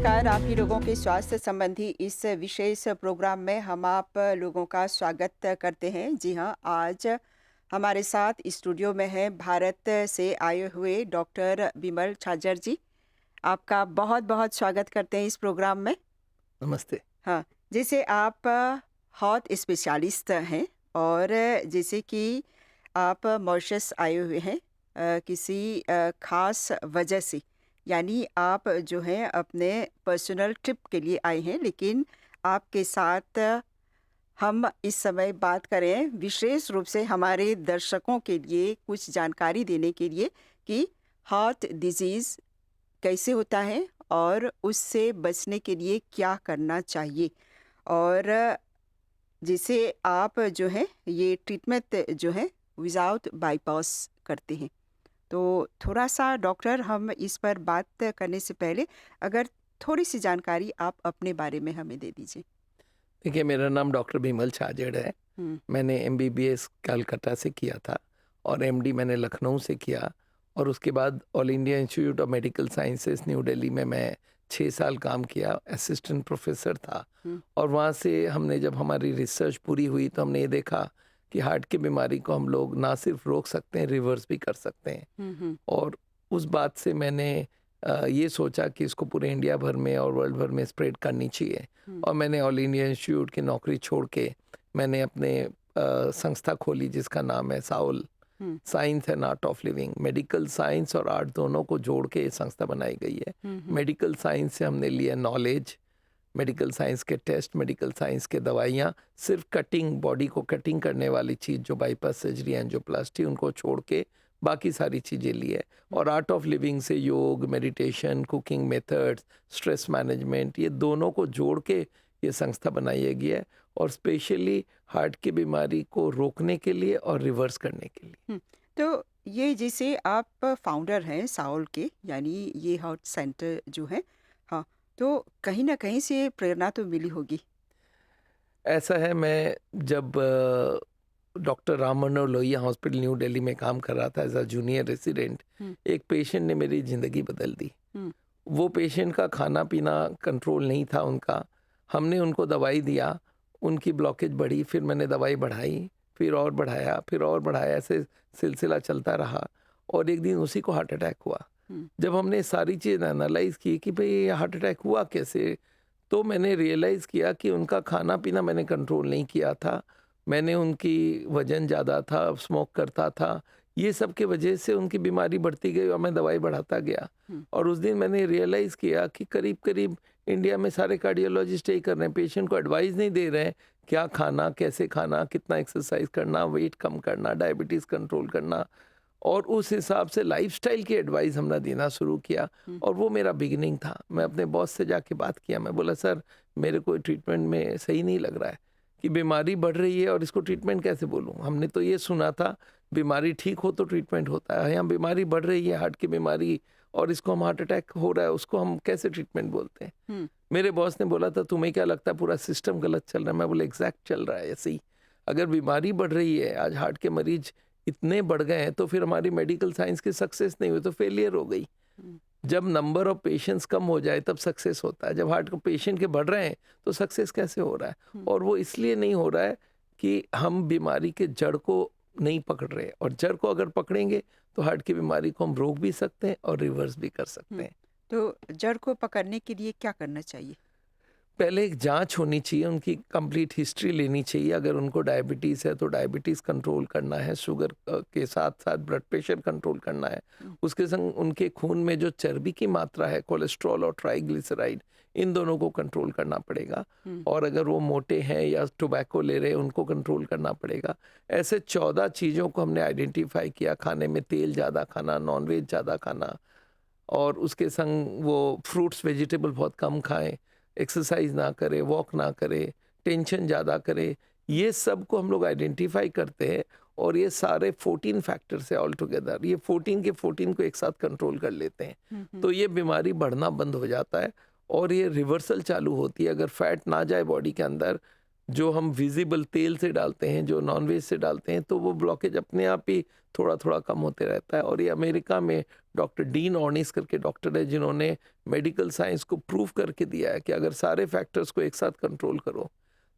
नमस्कार। आप ही लोगों के स्वास्थ्य संबंधी इस विशेष प्रोग्राम में हम आप लोगों का स्वागत करते हैं। जी हाँ, आज हमारे साथ स्टूडियो में हैं भारत से आए हुए डॉक्टर बिमल छाजर जी। आपका बहुत-बहुत स्वागत करते हैं इस प्रोग्राम में। नमस्ते। हाँ, जैसे आप हार्ट स्पेशलिस्ट हैं और जैसे कि आप मॉरिशस आए हुए हैं किसी ख़ास वजह से, यानी आप जो हैं अपने पर्सनल ट्रिप के लिए आए हैं, लेकिन आपके साथ हम इस समय बात करें विशेष रूप से हमारे दर्शकों के लिए कुछ जानकारी देने के लिए कि हार्ट डिज़ीज़ कैसे होता है और उससे बचने के लिए क्या करना चाहिए। और जैसे आप जो है ये ट्रीटमेंट जो है विदाउट बाईपास करते हैं, तो थोड़ा-सा डॉक्टर हम इस पर बात करने से पहले अगर थोड़ी-सी जानकारी आप अपने बारे में हमें दे दीजिए? देखिए, मेरा नाम डॉक्टर बिमल छाजड़ है। हुँ, मैंने एमबीबीएस कलकत्ता से किया था और एमडी मैंने लखनऊ से किया और उसके बाद all India institute of medical sciences new Delhi में मैं 6 साल काम किया, असिस्टेंट प्रोफ़ेसर था। हुँ, और वहाँ से हमने जब हमारी रिसर्च पूरी हुई तो हमने ये देखा कि हार्ट की बीमारी को हम लोग ना सिर्फ़ रोक सकते हैं, रिवर्स भी कर सकते हैं। हुँ, हुँ, और उस बात से मैंने ये सोचा कि इसको पूरे इंडिया भर में और वर्ल्ड भर में स्प्रेड करनी चाहिए। हुँ, और मैंने ऑल इंडिया इंस्टीट्यूट की नौकरी छोड़ के मैंने अपने संस्था खोली जिसका नाम है Saul, hmm, science and art of living. Medical science और आर्ट दोनों को जोड़ के ये संस्था बनाई गई है। हुँ, हुँ, मेडिकल साइंस से हमने लिया नॉलेज, मेडिकल साइंस के टेस्ट, मेडिकल साइंस के दवाइयाँ, सिर्फ कटिंग, बॉडी को कटिंग करने वाली चीज़ जो बाईपास सर्जरी, एंजियोप्लास्टी, उनको छोड़ के बाकी सारी चीज़ें ली है। हुँ, और आर्ट ऑफ लिविंग से योग, meditation, cooking methods, stress management, ये दोनों को जोड़ के ये संस्था बनाई गई है और स्पेशली हार्ट की बीमारी को रोकने के लिए और रिवर्स करने के लिए। हुँ। तो ये जैसे आप फाउंडर हैं साउल के, यानी ये हार्ट सेंटर जो है, हाँ, तो कहीं न कहीं से प्रेरणा तो मिली होगी? ऐसा है, मैं जब doctor Ram Manohar Lohia hospital new Delhi में काम कर रहा था एज अ जूनियर रेसिडेंट, हुँ, एक पेशेंट ने मेरी ज़िंदगी बदल दी। हुँ, वो पेशेंट का खाना-पीना कंट्रोल नहीं था उनका। हमने उनको दवाई दिया, उनकी ब्लॉकेज बढ़ी, फिर मैंने दवाई बढ़ाई, फिर और बढ़ाया, फिर और बढ़ाया, ऐसे सिलसिला चलता रहा और एक दिन उसी को हार्ट अटैक हुआ। हुँ, जब हमने सारी चीज़ एनालाइज़ की कि भई ये हार्ट अटैक हुआ कैसे? तो मैंने रियलाइज़ किया कि उनका खाना-पीना मैंने कंट्रोल नहीं किया था। मैंने उनकी वज़न ज़्यादा था, स्मोक करता था। ये सब की वजह से उनकी बीमारी बढ़ती गई और मैं दवाई बढ़ाता गया। हुँ, और उस दिन मैंने रियलाइज़ किया कि करीब-करीब इंडिया में सारे कार्डियोलॉजिस्ट यही कर रहे हैं, पेशेंट को एडवाइस नहीं दे रहे हैं, क्या खाना, कैसे खाना, कितना एक्सरसाइज़ करना, वेट कम करना, डायबिटीज़ कंट्रोल करना। और उस हिसाब से लाइफ़स्टाइल की एडवाइस हमने देना शुरू किया हुँ, और वो मेरा बिगिनिंग था। मैं हुँ, अपने बॉस से जाके बात किया, मैं बोला सर मेरे को ट्रीटमेंट में सही नहीं लग रहा है कि बीमारी बढ़ रही है और इसको ट्रीटमेंट कैसे बोलूँ? हमने तो ये सुना था बीमारी ठीक हो तो ट्रीटमेंट होता है, यहाँ बीमारी बढ़ रही है हार्ट की बीमारी और इसको हम हार्ट अटैक हो रहा है उसको हम कैसे ट्रीटमेंट बोलते हैं? हुँ, मेरे बॉस ने बोला था तुम्हें क्या लगता है पूरा सिस्टम गलत चल रहा है? मैं बोला एग्ज़ैक्ट चल रहा है ऐसे ही। अगर बीमारी बढ़ रही है, आज हार्ट के मरीज़ इतने बढ़ गए हैं तो फिर हमारी मेडिकल साइंस की सक्सेस नहीं हुई तो फेलियर हो गई। हुँ, जब नंबर ऑफ पेशेंट्स कम हो जाए तब सक्सेस होता है। जब हार्ट के पेशेंट के बढ़ रहे हैं तो सक्सेस कैसे हो रहा है? हुँ, और वो इसलिए नहीं हो रहा है कि हम बीमारी के जड़ को नहीं पकड़ रहे और जड़ को अगर पकड़ेंगे तो हार्ट की बीमारी को हम रोक भी सकते हैं और रिवर्स भी कर सकते हुँ। हैं। तो जड़ को पकड़ने के लिए क्या करना चाहिए? पहले एक जाँच होनी चाहिए, उनकी कंप्लीट हिस्ट्री लेनी चाहिए। अगर उनको डायबिटीज़ है तो डायबिटीज़ कंट्रोल करना है, शुगर के साथ-साथ ब्लड प्रेशर कंट्रोल करना है। हुँ, उसके संग उनके खून में जो चर्बी की मात्रा है, कोलेस्ट्रॉल और ट्राइग्लिसराइड, इन दोनों को कंट्रोल करना पड़ेगा। हुँ, और अगर वो मोटे हैं या टोबैको ले रहे हैं, उनको कंट्रोल करना पड़ेगा। ऐसे 14 चीज़ों को हमने आइडेंटिफ़ाई किया, खाने में तेल ज़्यादा खाना, नॉन-वेज ज़्यादा खाना और उसके संग वो फ्रूट्स वेजिटेबल बहुत कम खाएँ, एक्सरसाइज़ ना करें, वॉक ना करें, टेंशन ज़्यादा करें। ये सब को हम लोग आइडेंटिफ़ाई करते हैं और ये सारे 14 फैक्टर्स है ऑल टुगेदर। ये 14 के 14 को एक साथ कंट्रोल कर लेते हैं। हुँ, हुँ, तो ये बीमारी बढ़ना बंद हो जाता है और ये रिवर्सल चालू होती है। अगर फैट ना जाए बॉडी के अंदर जो हम विजिबल तेल से डालते हैं, जो नॉनवेज से डालते हैं, तो वो ब्लॉकेज अपने आप ही थोड़ा थोड़ा कम होते रहता है। और ये अमेरिका में डॉक्टर डीन ऑर्निस करके डॉक्टर है, जिन्होंने मेडिकल साइंस को प्रूव करके दिया है कि अगर सारे फैक्टर्स को एक साथ कंट्रोल करो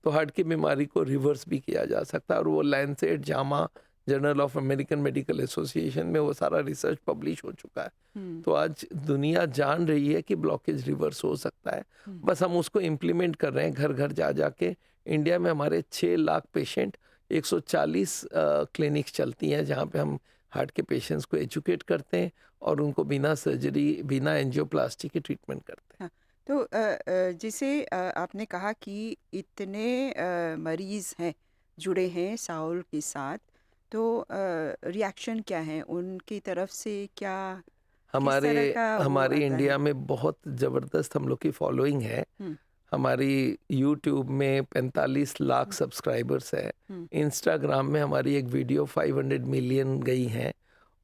तो हार्ट की बीमारी को रिवर्स भी किया जा सकता है। और वो Lancet, Jama, journal of American medical association में वो सारा रिसर्च पब्लिश हो चुका है। हम्म, तो आज दुनिया जान रही है कि ब्लॉकेज रिवर्स हो सकता है, हम्म, बस हम उसको इम्प्लीमेंट कर रहे हैं घर घर जा जाके। इंडिया में हमारे 6 लाख पेशेंट, 140 क्लिनिक्स चलती हैं जहाँ पे हम हार्ट के पेशेंट्स को एजुकेट करते हैं और उनको बिना सर्जरी, बिना एंजियोप्लास्टी के ट्रीटमेंट करते हैं। हाँ। तो जैसे आपने कहा कि इतने मरीज हैं जुड़े हैं साउल के साथ, तो रिएक्शन क्या है उनकी तरफ से, क्या किस हमारे तरह का वो हमारे आता है? इंडिया में बहुत ज़बरदस्त हम लोग की फॉलोइंग है। हम्म, हमारी यूट्यूब में 45 लाख हम्म, सब्सक्राइबर्स है। हम्म, इंस्टाग्राम में हमारी एक वीडियो 500 मिलियन गई हैं।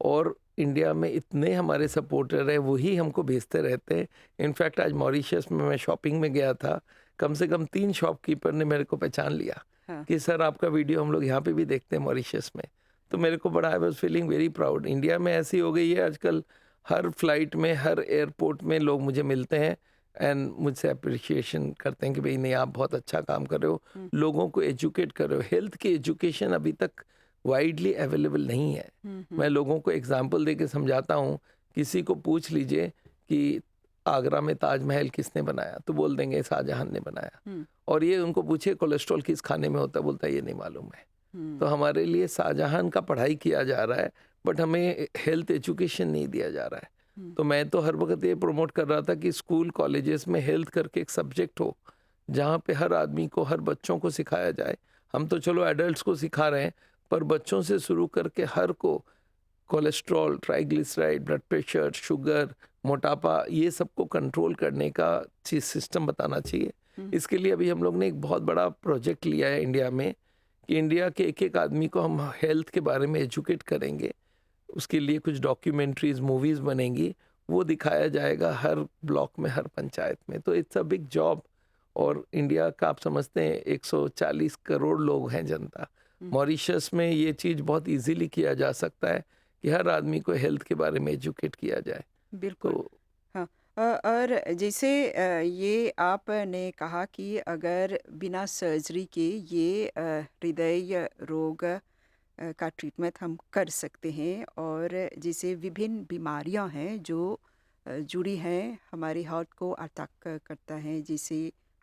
और इंडिया में इतने हमारे सपोर्टर हैं, वही हमको भेजते रहते हैं। इनफैक्ट आज मॉरिशस में मैं शॉपिंग में गया था, कम से कम 3 शॉपकीपर ने मेरे को पहचान लिया हाँ, कि सर आपका वीडियो हम लोग यहाँ पे भी देखते हैं मॉरिशस में। तो मेरे को बड़ा, I was feeling very proud. India में ऐसी हो गई है आजकल, हर फ्लाइट में, हर एयरपोर्ट में लोग मुझे मिलते हैं एंड मुझसे अप्रिशिएशन करते हैं कि भाई नहीं, आप बहुत अच्छा काम कर रहे हो, हम्म, लोगों को एजुकेट कर रहे हो। हेल्थ की एजुकेशन अभी तक वाइडली अवेलेबल नहीं है। हम्म, मैं लोगों को एग्जांपल दे के समझाता हूँ। किसी को पूछ लीजिए कि आगरा में ताजमहल किसने बनाया, तो बोल देंगे शाहजहां ने बनाया। हम्म, और ये उनको पूछे कोलेस्ट्रॉल किस खाने में होता है, बोलता है ये नहीं मालूम है। तो हम्म, हमारे लिए शाहजहां का पढ़ाई किया जा रहा है, बट हमें हेल्थ एजुकेशन नहीं दिया जा रहा है। हम्म, तो मैं तो हर वक्त ये प्रमोट कर रहा था कि स्कूल कॉलेजेस में हेल्थ करके एक सब्जेक्ट हो, जहाँ पे हर आदमी को, हर बच्चों को सिखाया जाए। हम तो चलो एडल्ट्स को सिखा रहे हैं, पर बच्चों से शुरू करके हर को cholesterol, triglyceride, blood pressure, sugar, मोटापा, ये सबको कंट्रोल करने का चीज सिस्टम बताना चाहिए। हम्म, इसके लिए अभी हम लोग ने एक बहुत बड़ा प्रोजेक्ट लिया है इंडिया में कि इंडिया के एक एक आदमी को हम हेल्थ के बारे में एजुकेट करेंगे। उसके लिए कुछ डॉक्यूमेंट्रीज, मूवीज बनेंगी, वो दिखाया जाएगा हर ब्लॉक में, हर पंचायत में। तो इट्स अ बिग जॉब। और इंडिया का आप समझते हैं 140 करोड़ लोग हैं जनता। हम्म, मॉरिशस में ये चीज़ बहुत इजीली किया जा सकता है कि हर आदमी को हेल्थ के बारे में एजुकेट किया जाए। बिल्कुल। तो हाँ। और जैसे ये आपने कहा कि अगर बिना सर्जरी के ये हृदय रोग का ट्रीटमेंट हम कर सकते हैं, और जैसे विभिन्न बीमारियां हैं जो जुड़ी हैं हमारे हार्ट को अटैक करता है, जैसे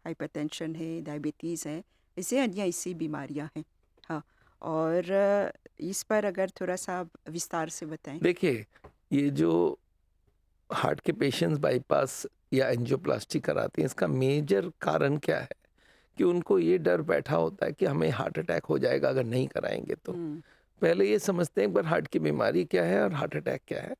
हाइपरटेंशन है, डायबिटीज़ है, ऐसे अन्य ऐसी बीमारियां हैं। हाँ। और इस पर अगर थोड़ा सा आप विस्तार से बताएं। देखिए, ये जो हार्ट के पेशेंट्स बाईपास या एंजियोप्लास्टी कराते हैं, इसका मेजर कारण क्या है कि उनको ये डर बैठा होता है कि हमें हार्ट अटैक हो जाएगा अगर नहीं कराएंगे तो। हम्म, पहले ये समझते हैं एक बार हार्ट की बीमारी क्या है और हार्ट अटैक क्या है।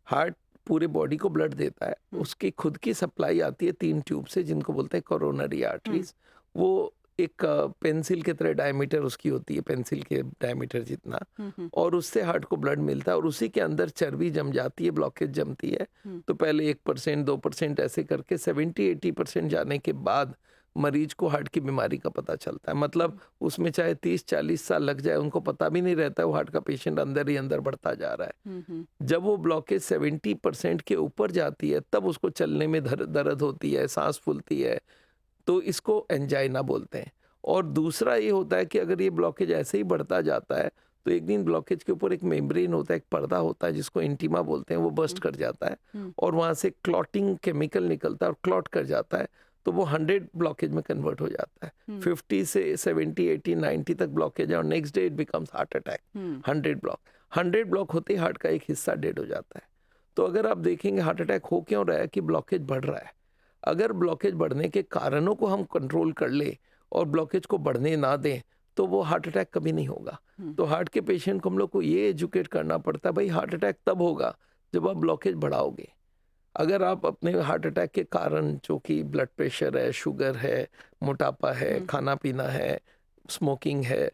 हार्ट पूरे बॉडी को ब्लड देता है, हम्म, उसकी खुद की सप्लाई आती है 3 ट्यूब से, जिनको बोलते हैं कोरोनरी हम्म, आर्टरीज। वो एक पेंसिल की तरह डायमीटर उसकी होती है, पेंसिल के डायमीटर जितना। हम्म, हम्म, और उससे हार्ट को ब्लड मिलता है और उसी के अंदर चर्बी जम जाती है, ब्लॉकेज जमती है। हम्म, तो पहले 1%, 2% ऐसे करके 70-80% जाने के बाद मरीज को हार्ट की बीमारी का पता चलता है। मतलब उसमें चाहे 30-40 साल लग जाए, उनको पता भी नहीं रहता है, वो हार्ट का पेशेंट अंदर ही अंदर बढ़ता जा रहा है। हम्म, हम्म, जब वो ब्लॉकेज 70% के ऊपर जाती है, तब उसको चलने में दर्द होती है, सांस फूलती है। तो इसको एंजाइना बोलते हैं। और दूसरा ये होता है कि अगर ये ब्लॉकेज ऐसे ही बढ़ता जाता है, तो एक दिन ब्लॉकेज के ऊपर एक मेम्ब्रेन होता है, एक पर्दा होता है जिसको इंटीमा बोलते हैं, वो बस्ट कर जाता है हम्म, और वहाँ से क्लॉटिंग केमिकल निकलता है और क्लॉट कर जाता है। तो वो 100 ब्लॉकेज में कन्वर्ट हो जाता है। हम्म, 50 से 70, 80, 90 तक ब्लॉकेज है और next day it becomes heart attack. Hmm, 100 block होते ही हार्ट का एक हिस्सा डेड हो जाता है। तो अगर आप देखेंगे हार्ट अटैक हो क्यों रहा है कि ब्लॉकेज बढ़ रहा है। अगर ब्लॉकेज बढ़ने के कारणों को हम कंट्रोल कर ले और ब्लॉकेज को बढ़ने ना दें, तो वो हार्ट अटैक कभी नहीं होगा। हम्म, तो हार्ट के पेशेंट को हम लोग को ये एजुकेट करना पड़ता है, भाई हार्ट अटैक तब होगा जब आप ब्लॉकेज बढ़ाओगे। अगर आप अपने हार्ट अटैक के कारण, जो कि ब्लड प्रेशर है, शुगर है, मोटापा है, हम्म, खाना पीना है, स्मोकिंग है,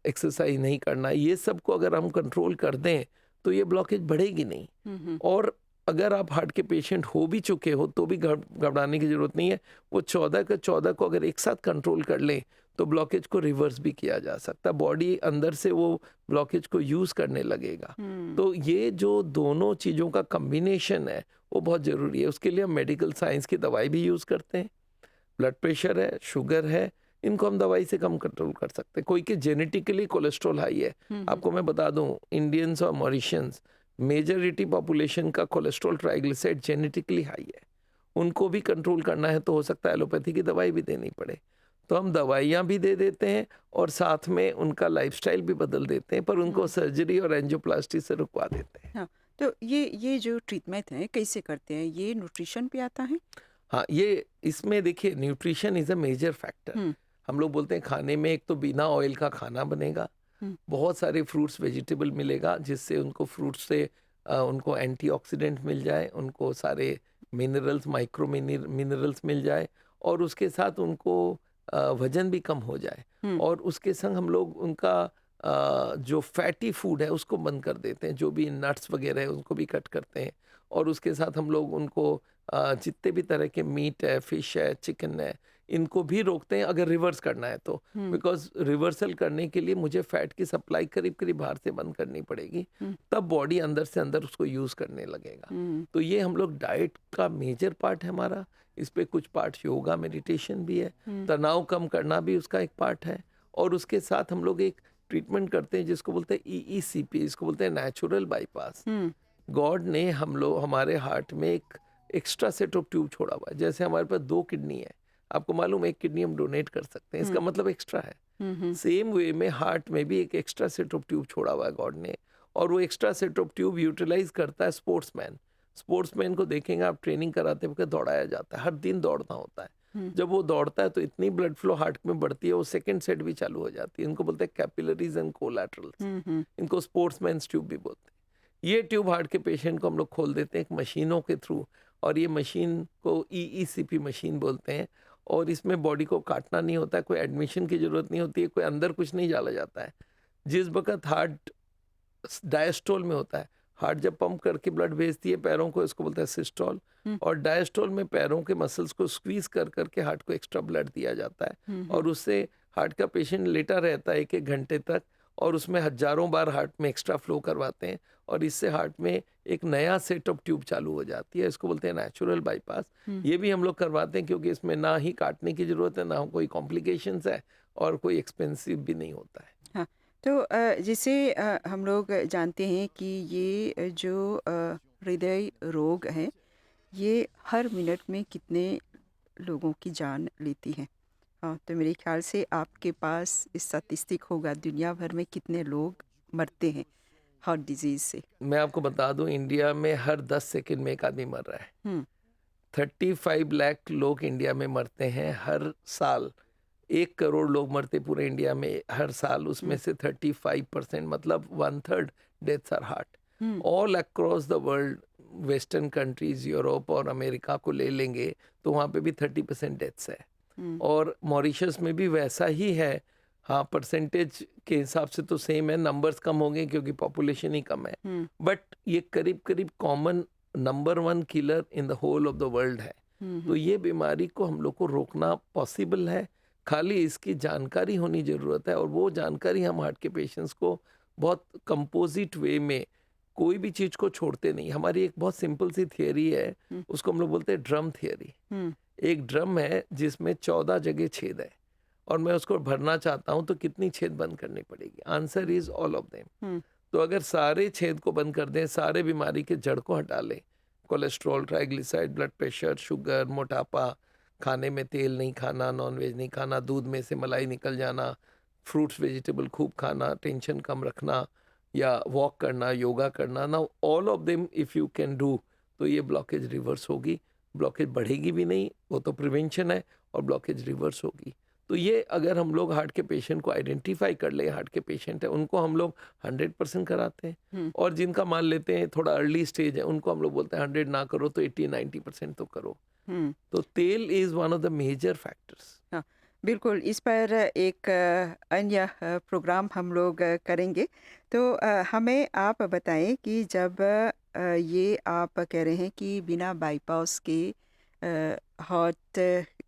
एक्सरसाइज नहीं करना, ये सब को अगर हम कंट्रोल कर दें तो ये ब्लॉकेज बढ़ेगी नहीं। हम्म, और अगर आप हार्ट के पेशेंट हो भी चुके हो तो भी घबराने की ज़रूरत नहीं है। वो 14 का 14 को अगर एक साथ कंट्रोल कर लें तो ब्लॉकेज को रिवर्स भी किया जा सकता है। बॉडी अंदर से वो ब्लॉकेज को यूज़ करने लगेगा। हुँ। तो ये जो दोनों चीज़ों का कॉम्बिनेशन है वो बहुत ज़रूरी है। उसके लिए हम मेडिकल साइंस की दवाई भी यूज़ करते हैं। ब्लड प्रेशर है, शुगर है, इनको हम दवाई से कम कंट्रोल कर सकते हैं। कोई के जेनेटिकली कोलेस्ट्रॉल हाई है। हुँ, हुँ। आपको मैं बता दूं, इंडियंस और मॉरिशियंस मेजॉरिटी पॉपुलेशन का कोलेस्ट्रॉल ट्राइग्लिसराइड जेनेटिकली हाई है। उनको भी कंट्रोल करना है तो हो सकता है एलोपैथी की दवाई भी देनी पड़े। तो हम दवाइयाँ भी दे देते हैं और साथ में उनका लाइफस्टाइल भी बदल देते हैं, पर उनको हुँ। सर्जरी और एंजियोप्लास्टी से रुकवा देते हैं। हाँ, तो ये जो ट्रीटमेंट है कैसे करते हैं? ये न्यूट्रिशन पे आता है? हाँ, ये इसमें देखिए nutrition is a major factor. हुँ, हम लोग बोलते हैं खाने में एक तो बिना ऑयल का खाना बनेगा, हुँ, बहुत सारे फ्रूट्स वेजिटेबल मिलेगा जिससे उनको फ्रूट्स से उनको एंटीऑक्सीडेंट मिल जाए, उनको सारे मिनरल्स माइक्रो मिनरल्स मिल जाए और उसके साथ उनको वज़न भी कम हो जाए। हुँ, और उसके संग हम लोग उनका जो फैटी फूड है उसको बंद कर देते हैं, जो भी नट्स वगैरह है उनको भी कट करते हैं और उसके साथ हम लोग उनको जितने भी तरह के मीट है, फिश है, चिकन है, इनको भी रोकते हैं अगर रिवर्स करना है तो। हुँ, बिकॉज़ रिवर्सल करने के लिए मुझे फैट की सप्लाई करीब-करीब बाहर से बंद करनी पड़ेगी, हुँ, तब बॉडी अंदर से अंदर उसको यूज़ करने लगेगा। हुँ, तो ये हम लोग डाइट का मेजर पार्ट है हमारा, इस पे कुछ पार्ट योगा, मेडिटेशन भी है, हुँ, तनाव कम करना भी उसका एक पार्ट है और उसके साथ हम लोग एक ट्रीटमेंट करते हैं जिसको बोलते हैं ईईसीपी, इसको बोलते हैं नेचुरल बाईपास। हुँ, गॉड ने हम लोग हमारे हार्ट में एक एक्स्ट्रा सेट ऑफ ट्यूब छोड़ा हुआ है। जैसे हमारे पास 2 किडनी है, आपको मालूम है 1 किडनी हम डोनेट कर सकते हैं, हुँ, इसका मतलब एक्स्ट्रा है। हुँ, हुँ, सेम वे में हार्ट में भी एक एक्स्ट्रा सेट ऑफ ट्यूब छोड़ा हुआ है गॉड ने और वो extra set of tube utilise करता है स्पोर्ट्समैन। स्पोर्ट्समैन को देखेंगे आप, ट्रेनिंग कराते वक्त दौड़ाया जाता है, हर दिन दौड़ना होता है। हुँ, जब वो दौड़ता है तो इतनी ब्लड फ्लो हार्ट में बढ़ती है, वो सेकंड सेट भी चालू हो जाती है। इनको बोलते हैं कैपिलरीज एंड कोलैटरल्स, हुँ, हुँ, इनको स्पोर्ट्समैन ट्यूब भी बोलते हैं। ये ट्यूब हार्ट के पेशेंट को हम लोग खोल देते हैं एक मशीनों के थ्रू और ये मशीन को ईईसीपी मशीन बोलते हैं और इसमें बॉडी को काटना नहीं होता है, कोई एडमिशन की ज़रूरत नहीं होती है, कोई अंदर कुछ नहीं डाला जाता है। जिस वक़्त हार्ट डायस्टोल में होता है, हार्ट जब पंप करके ब्लड भेजती है पैरों को, इसको बोलते हैं सिस्टोल हुँ, और डायस्टोल में पैरों के मसल्स को स्क्वीज़ कर के हार्ट को एक्स्ट्रा ब्लड दिया जाता है हुँ, हुँ, और उससे हार्ट का पेशेंट लेटा रहता है 1-1 घंटे तक और उसमें हज़ारों बार हार्ट में एक्स्ट्रा फ्लो करवाते हैं और इससे हार्ट में एक नया सेट ऑफ ट्यूब चालू हो जाती है, इसको बोलते हैं नेचुरल बाईपास। हुँ, ये भी हम लोग करवाते हैं क्योंकि इसमें ना ही काटने की ज़रूरत है, ना कोई कॉम्प्लिकेशंस है और कोई एक्सपेंसिव भी नहीं होता है। हाँ, तो जैसे हम लोग जानते हैं कि ये जो हृदय रोग है, ये हर मिनट में कितने लोगों की जान लेती है। हाँ, तो मेरे ख्याल से आपके पास स्टैटिस्टिक होगा दुनिया भर में कितने लोग मरते हैं हार्ट डिजीज़ से। मैं आपको बता दूं, इंडिया में हर 10 सेकंड में एक आदमी मर रहा है। हुँ, 35 लाख लोग इंडिया में मरते हैं हर साल। 1 करोड़ लोग मरते पूरे इंडिया में हर साल, उसमें हुँ, से 35% मतलब 1/3 डेथ्स आर हार्ट। हुँ, all across the world, western countries, Europe और अमेरिका को ले लेंगे तो वहाँ पे भी 30% डेथ्स है। हुँ, और मॉरिशस में भी वैसा ही है। हाँ, परसेंटेज के हिसाब से तो सेम है, नंबर्स कम होंगे क्योंकि पॉपुलेशन ही कम है। हुँ, बट ये करीब-करीब common number 1 killer in the whole of the world है। हुँ, तो हुँ, ये बीमारी को हम लोग को रोकना पॉसिबल है, खाली इसकी जानकारी होनी ज़रूरत है और वो जानकारी हम हार्ट के पेशेंट्स को बहुत कंपोज़िट वे में कोई भी चीज़ को छोड़ते नहीं। हमारी एक बहुत सिंपल सी थियरी है, हुँ, उसको हम लोग बोलते हैं ड्रम थियरी। हुँ, एक ड्रम है जिसमें 14 जगह छेद है और मैं उसको भरना चाहता हूँ तो कितनी छेद बंद करनी पड़ेगी? Answer is all of them. हुँ, तो अगर सारे छेद को बंद कर दें, सारे बीमारी के जड़ को हटा लें, cholesterol, triglyceride, blood pressure, sugar, मोटापा, खाने में तेल नहीं खाना, नॉनवेज नहीं खाना, दूध में से मलाई निकल जाना, फ्रूट्स वेजिटेबल खूब खाना, टेंशन कम रखना या वॉक करना, योगा करना, ना all of them if you can do, तो ये ब्लॉकेज रिवर्स होगी। ब्लॉकेज बढ़ेगी भी नहीं, वो तो प्रिवेंशन है, और ब्लॉकेज रिवर्स होगी। तो ये अगर हम लोग हार्ट के पेशेंट को आइडेंटिफाई कर ले, हार्ट के पेशेंट है उनको हम लोग 100% कराते हैं हुँ, और जिनका मान लेते हैं थोड़ा अर्ली स्टेज है उनको हम लोग बोलते हैं 100 ना करो तो 80-90% तो करो। हुँ। तो tel is one of the major factors. हाँ, बिल्कुल इस पर एक अन्य प्रोग्राम हम लोग करेंगे। तो हमें आप बताएँ कि जब ये आप कह रहे हैं कि बिना बाईपास के हार्ट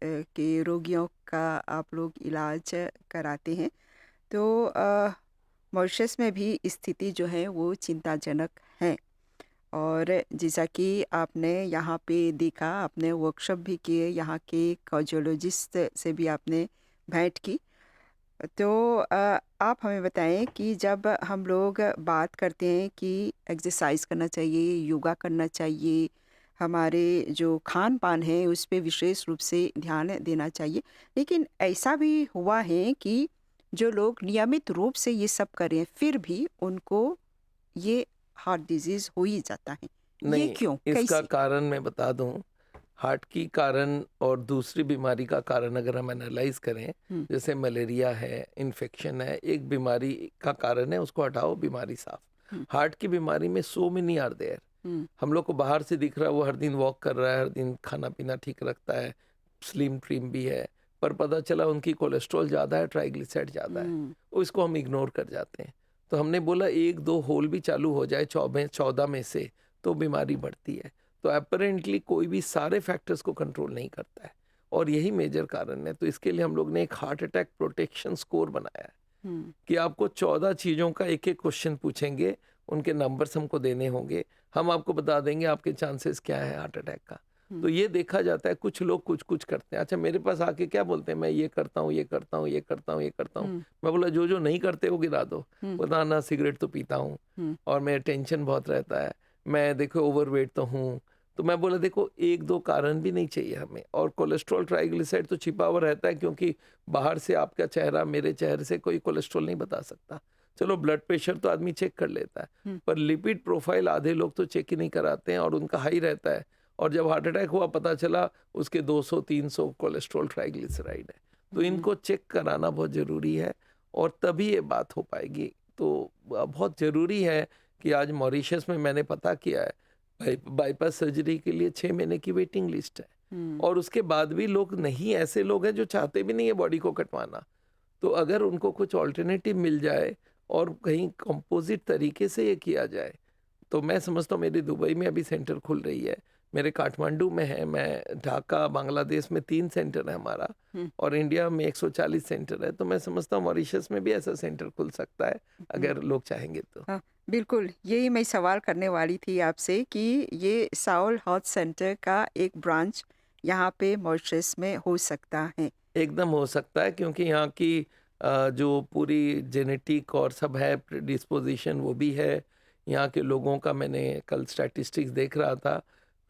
के रोगियों का आप लोग इलाज कराते हैं। तो मॉरिशस में भी स्थिति जो है वो चिंताजनक है। और जैसा कि आपने यहाँ पे देखा, आपने वर्कशॉप भी किए, यहाँ के कार्डियोलॉजिस्ट से भी आपने भेंट की। तो आप हमें बताएं कि जब हम लोग बात करते हैं कि एक्सरसाइज करना चाहिए, योगा करना चाहिए, हमारे जो खान पान है उस पे विशेष रूप से ध्यान देना चाहिए, लेकिन ऐसा भी हुआ है कि जो लोग नियमित रूप से ये सब करें फिर भी उनको ये हार्ट डिजीज हो ही जाता है। ये नहीं, क्यों, इसका कैसे? कारण मैं बता दूं। हार्ट की कारण और दूसरी बीमारी का कारण अगर हम एनालाइज करें, हम्म। जैसे मलेरिया है, इन्फेक्शन है, एक बीमारी का कारण है, उसको हटाओ, बीमारी साफ। हम्म। हार्ट की बीमारी में सो मेनी आर देयर। हम्म। हम लोग को बाहर से दिख रहा है वो हर दिन वॉक कर रहा है, हर दिन खाना पीना ठीक रखता है, स्लिम ट्रिम भी है, पर पता चला उनकी कोलेस्ट्रॉल ज़्यादा है, ट्राइग्लिसराइड ज़्यादा है। हम्म। उसको हम इग्नोर कर जाते हैं। तो हमने बोला एक दो होल भी चालू हो जाए 14 में से तो बीमारी बढ़ती है। तो अपेरेंटली कोई भी सारे फैक्टर्स को कंट्रोल नहीं करता है, और यही मेजर कारण है। तो इसके लिए हम लोग ने एक हार्ट अटैक प्रोटेक्शन स्कोर बनाया है हम्म। कि आपको 14 चीज़ों का एक एक क्वेश्चन पूछेंगे, उनके नंबर्स हमको देने होंगे, हम आपको बता देंगे आपके चांसेस क्या है हार्ट अटैक का। तो हम्म। ये देखा जाता है, कुछ लोग कुछ कुछ करते हैं। अच्छा, मेरे पास आके क्या बोलते हैं, मैं ये करता हूँ, ये करता हूँ, ये करता हूँ, ये करता हूँ। हम्म। मैं बोला जो जो नहीं करते वो गिरा दो। हम्म। बोला ना, सिगरेट तो पीता हूँ, हम्म। और मेरा टेंशन बहुत रहता है, मैं देखो ओवरवेट तो हूँ। तो मैं बोला देखो एक दो कारण भी नहीं चाहिए हमें, और कोलेस्ट्रॉल ट्राइग्लिसराइड तो छिपा हुआ रहता है, क्योंकि बाहर से आपका चेहरा मेरे चेहरे से कोई कोलेस्ट्रॉल नहीं बता सकता। चलो ब्लड प्रेशर तो आदमी चेक कर लेता है, हम्म। पर लिपिड प्रोफाइल आधे लोग तो चेक ही नहीं कराते हैं, और उनका हाई रहता है। और जब हार्ट अटैक हुआ पता चला उसके 200-300 कोलेस्ट्रॉल ट्राइग्लिसराइड है। तो हम्म। इनको चेक कराना बहुत ज़रूरी है, और तभी ये बात हो पाएगी। तो बहुत ज़रूरी है कि आज मॉरिशस में मैंने पता किया है, बाईपास सर्जरी के लिए 6 महीने की वेटिंग लिस्ट है। हम्म। और उसके बाद भी लोग नहीं, ऐसे लोग हैं जो चाहते भी नहीं है बॉडी को कटवाना। तो अगर उनको कुछ ऑल्टरनेटिव मिल जाए और कहीं कंपोजिट तरीके से ये किया जाए, तो मैं समझता हूँ। मेरी दुबई में अभी सेंटर खुल रही है, मेरे काठमांडू में है, मैं ढाका बांग्लादेश में 3 सेंटर है हमारा, हम्म। और इंडिया में 140 सेंटर है। तो मैं समझता हूँ मॉरिशस में भी ऐसा सेंटर खुल सकता है हम्म। अगर लोग चाहेंगे तो। हाँ, बिल्कुल, यही मैं सवाल करने वाली थी आपसे कि ये साउल हेल्थ सेंटर का एक ब्रांच यहाँ पे मॉरिशस में हो सकता है। एकदम हो सकता है, क्योंकि यहाँ की जो पूरी जेनेटिक और सब है डिस्पोजिशन वो भी है। यहाँ के लोगों का मैंने कल स्टैटिस्टिक्स देख रहा था,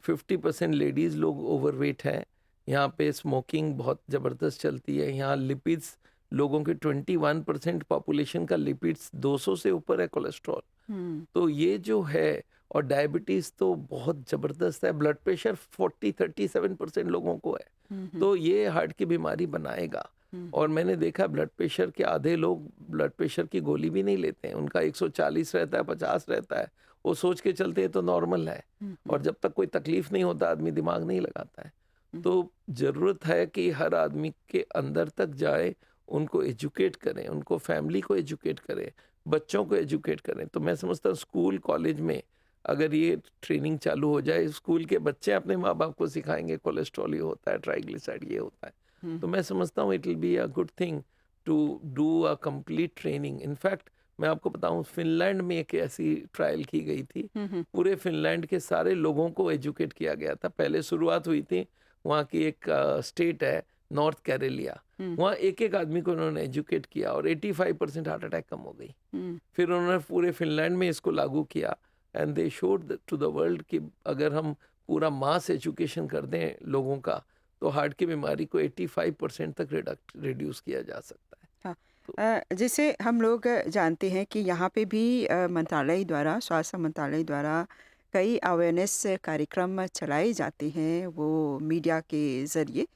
50% लेडीज़ लोग ओवरवेट हैं। यहाँ पे स्मोकिंग बहुत ज़बरदस्त चलती है। यहाँ लिपिड्स, लोगों के 21% पॉपुलेशन का लिपिड्स 200 से ऊपर है कोलेस्ट्रॉल। हम्म। तो ये जो है, और डायबिटीज़ तो बहुत ज़बरदस्त है, ब्लड प्रेशर 37% लोगों को है। हम्म। तो ये हार्ट की बीमारी बनाएगा। और हम्म। मैंने देखा ब्लड प्रेशर के आधे लोग ब्लड प्रेशर की गोली भी नहीं लेते हैं, उनका 140 रहता है, 50 रहता है, वो सोच के चलते हैं तो नॉर्मल है। हम्म। और जब तक कोई तकलीफ नहीं होता आदमी दिमाग नहीं लगाता है। हम्म। तो ज़रूरत है कि हर आदमी के अंदर तक जाए, उनको एजुकेट करें, उनको फैमिली को एजुकेट करें, बच्चों को एजुकेट करें। तो मैं समझता हूँ स्कूल कॉलेज में अगर ये ट्रेनिंग चालू हो जाए, स्कूल के बच्चे अपने माँ बाप को सिखाएंगे कोलेस्ट्रॉल ये होता है, ट्राइग्लिसराइड ये होता है, हम्म। तो मैं समझता हूँ it will be a good thing to do a complete training. In fact मैं आपको बताऊँ, फिनलैंड में एक ऐसी ट्रायल की गई थी। हम्म। पूरे फिनलैंड के सारे लोगों को एजुकेट किया गया था। पहले शुरुआत हुई थी, वहाँ की एक स्टेट है नॉर्थ कैरेलिया, हम्म। वहाँ एक एक आदमी को उन्होंने एजुकेट किया और 85% हार्ट अटैक कम हो गई। हम्म। फिर उन्होंने पूरे फिनलैंड में इसको लागू किया, and they showed to the world कि अगर हम पूरा मास एजुकेशन कर दें लोगों का, तो हार्ट की बीमारी को 85% तक रिड्यूस किया जा सकता है। हाँ, तो जैसे हम लोग जानते हैं कि यहाँ पे भी मंत्रालय द्वारा, स्वास्थ्य मंत्रालय द्वारा कई अवेयरनेस कार्यक्रम चलाए जाते हैं वो मीडिया के ज़रिए।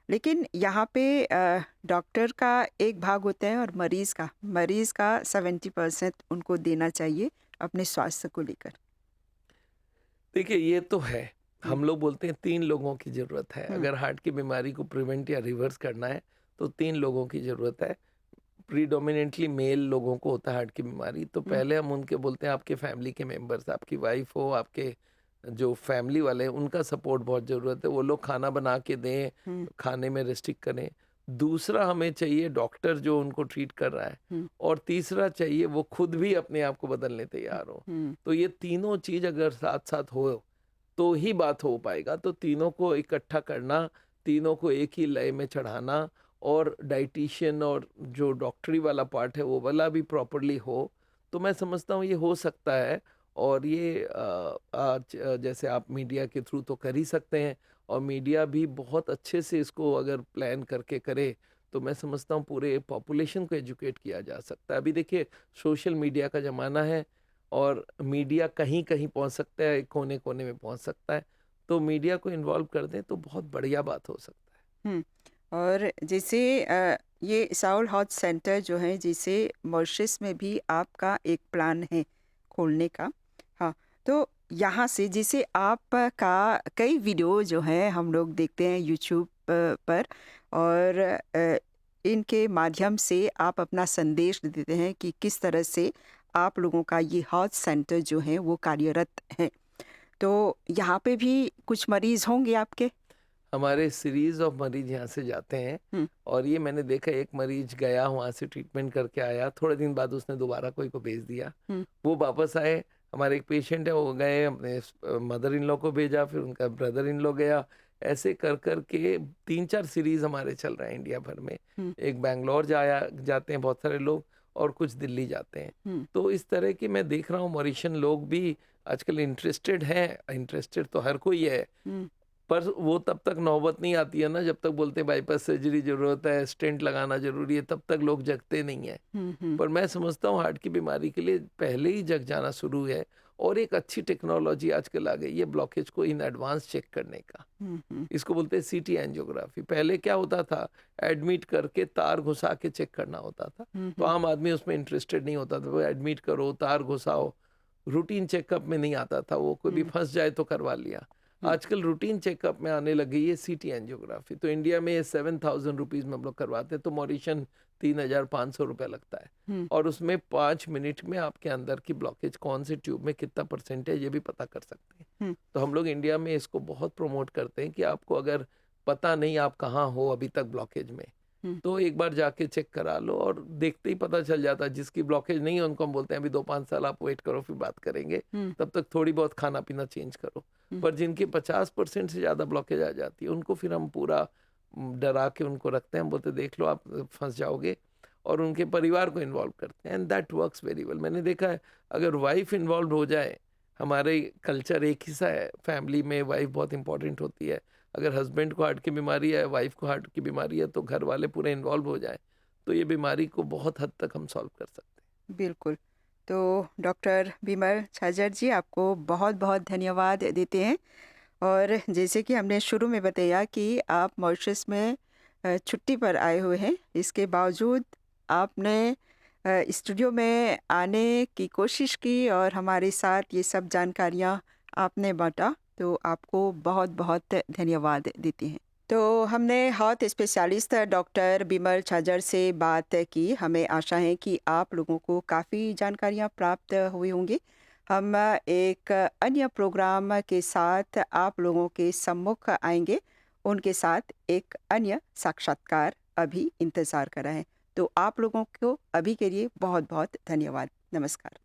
लेकिन यहाँ पे डॉक्टर का एक भाग होता है और मरीज़ का 70% उनको देना चाहिए अपने स्वास्थ्य को लेकर। देखिए ये तो है, हम्म। हम लोग बोलते हैं 3 लोगों की ज़रूरत है। हम्म। अगर हार्ट की बीमारी को प्रिवेंट या रिवर्स करना है तो 3 लोगों की ज़रूरत है। प्रीडोमिनेंटली मेल लोगों को होता है हार्ट की बीमारी, तो हुँ, पहले हम उनके बोलते हैं आपके फैमिली के मेंबर्स, आपकी वाइफ हो, आपके जो फैमिली वाले हैं, उनका सपोर्ट बहुत ज़रूरत है। वो लोग खाना बना के दें, हुँ, खाने में रिस्ट्रिक्ट करें। दूसरा हमें चाहिए डॉक्टर जो उनको ट्रीट कर रहा है, हुँ, और तीसरा चाहिए वो खुद भी अपने आप को बदलने तैयार हो। हुँ, तो ये तीनों चीज़ अगर साथ-साथ हो, तो ही बात हो पाएगा। तो तीनों को इकट्ठा करना, तीनों को एक ही लय में चढ़ाना, और डाइटिशियन और जो डॉक्टरी वाला पार्ट है वो वाला भी प्रॉपरली हो, तो मैं समझता हूँ ये हो सकता है। और ये आज जैसे आप मीडिया के थ्रू तो कर ही सकते हैं, और मीडिया भी बहुत अच्छे से इसको अगर प्लान करके करे, तो मैं समझता हूँ पूरे पॉपुलेशन को एजुकेट किया जा सकता है। अभी देखिए सोशल मीडिया का ज़माना है, और मीडिया कहीं-कहीं पहुँच सकता है, कोने-कोने में पहुँच सकता है। तो मीडिया को इन्वॉल्व कर दें तो बहुत बढ़िया बात हो सकता है। हुँ। और जैसे ये साउल हेल्थ सेंटर जो है जैसे मॉरिशस में भी आपका एक प्लान है खोलने का। हाँ, तो यहाँ से जैसे आपका कई वीडियो जो हैं हम लोग देखते हैं यूट्यूब पर, और इनके माध्यम से आप अपना संदेश देते हैं कि किस तरह से आप लोगों का ये हेल्थ सेंटर जो है वो कार्यरत है। तो यहाँ पे भी कुछ मरीज़ होंगे आपके? हमारे सीरीज़ ऑफ मरीज़ यहाँ से जाते हैं, हुँ, और ये मैंने देखा एक मरीज़ गया वहाँ से ट्रीटमेंट करके आया, थोड़े दिन बाद उसने दोबारा कोई को भेज दिया। हुँ, वो वापस आए, हमारे एक पेशेंट है वो गए, अपने मदर इन लॉ को भेजा, फिर उनका ब्रदर इन लॉ गया। ऐसे कर के 3-4 सीरीज़ हमारे चल रहे हैं इंडिया भर में। हुँ, एक बैंगलोर जाते हैं बहुत सारे लोग, और कुछ दिल्ली जाते हैं। हुँ, तो इस तरह की मैं देख रहा हूँ मॉरिशियन लोग भी आजकल इंटरेस्टेड हैं, इंटरेस्टेड तो हर कोई है। हुँ, पर वो तब तक नौबत नहीं आती है ना, जब तक बोलते हैं बाईपास सर्जरी ज़रूरत है, स्टेंट लगाना ज़रूरी है, तब तक लोग जगते नहीं हैं। हुँ, हुँ, पर मैं समझता हूँ हार्ट की बीमारी के लिए पहले ही जग जाना शुरू है, और एक अच्छी टेक्नोलॉजी आजकल आ गई है ब्लॉकेज को इन एडवांस चेक करने का। हुँ, हुँ, इसको बोलते हैं सीटी एंजियोग्राफी। पहले क्या होता था, एडमिट करके तार घुसा के चेक करना होता था। हुँ, तो हुँ, आम आदमी उसमें इंटरेस्टेड नहीं होता था, वो एडमिट करो, तार घुसाओ, रूटीन चेकअप में नहीं आता था, वो कोई भी हुँ, फंस जाए तो करवा लिया। हुँ, आजकल रूटीन चेकअप में आने लग गई है सीटी एंजियोग्राफी। तो इंडिया में ये 7,000 रुपीज़ में हम लोग करवाते हैं, तो मॉरिशन 3,500 रुपये लगता है। हुँ, और उसमें 5 मिनट में आपके अंदर की ब्लॉकेज कौन से ट्यूब में कितना परसेंट है ये भी पता कर सकते हैं। हुँ, तो हम लोग इंडिया में इसको बहुत प्रमोट करते हैं कि आपको अगर पता नहीं आप कहाँ हो अभी तक ब्लॉकेज में, हुँ, तो एक बार जाके चेक करा लो, और देखते ही पता चल जाता है। जिसकी ब्लॉकेज नहीं है उनको हम बोलते हैं अभी 2-5 साल आप वेट करो, फिर बात करेंगे, हुँ, तब तक थोड़ी बहुत खाना पीना चेंज करो। हुँ, पर जिनकी 50% से ज़्यादा ब्लॉकेज आ जाती है उनको फिर हम पूरा डरा के उनको रखते हैं, हम बोलते देख लो आप फंस जाओगे, और उनके परिवार को इन्वॉल्व करते हैं, and that works very well. मैंने देखा है अगर वाइफ इन्वॉल्व हो जाए, हमारे कल्चर एक हिस्सा है, फैमिली में वाइफ बहुत इंपॉर्टेंट होती है। अगर हस्बैंड को हार्ट की बीमारी है, वाइफ को हार्ट की बीमारी है, तो घर वाले पूरे इन्वॉल्व हो जाएँ, तो ये बीमारी को बहुत हद तक हम सॉल्व कर सकते बिल्कुल। तो डॉक्टर बिमल छाजर जी आपको बहुत-बहुत धन्यवाद देते हैं। और जैसे कि हमने शुरू में बताया कि आप मॉरिशस में छुट्टी पर आए हुए हैं, इसके बावजूद आपने स्टूडियो में आने की कोशिश की और हमारे साथ ये सब जानकारियाँ आपने बाँटा, तो आपको बहुत-बहुत धन्यवाद देते हैं। तो हमने हार्ट स्पेशलिस्ट डॉक्टर बिमल छाजर से बात की। हमें आशा है कि आप लोगों को काफ़ी जानकारियाँ प्राप्त हुई होंगी। हम एक अन्य प्रोग्राम के साथ आप लोगों के सम्मुख आएँगे। उनके साथ एक अन्य साक्षात्कार अभी इंतज़ार कर रहे हैं। तो आप लोगों को अभी के लिए बहुत-बहुत धन्यवाद। नमस्कार।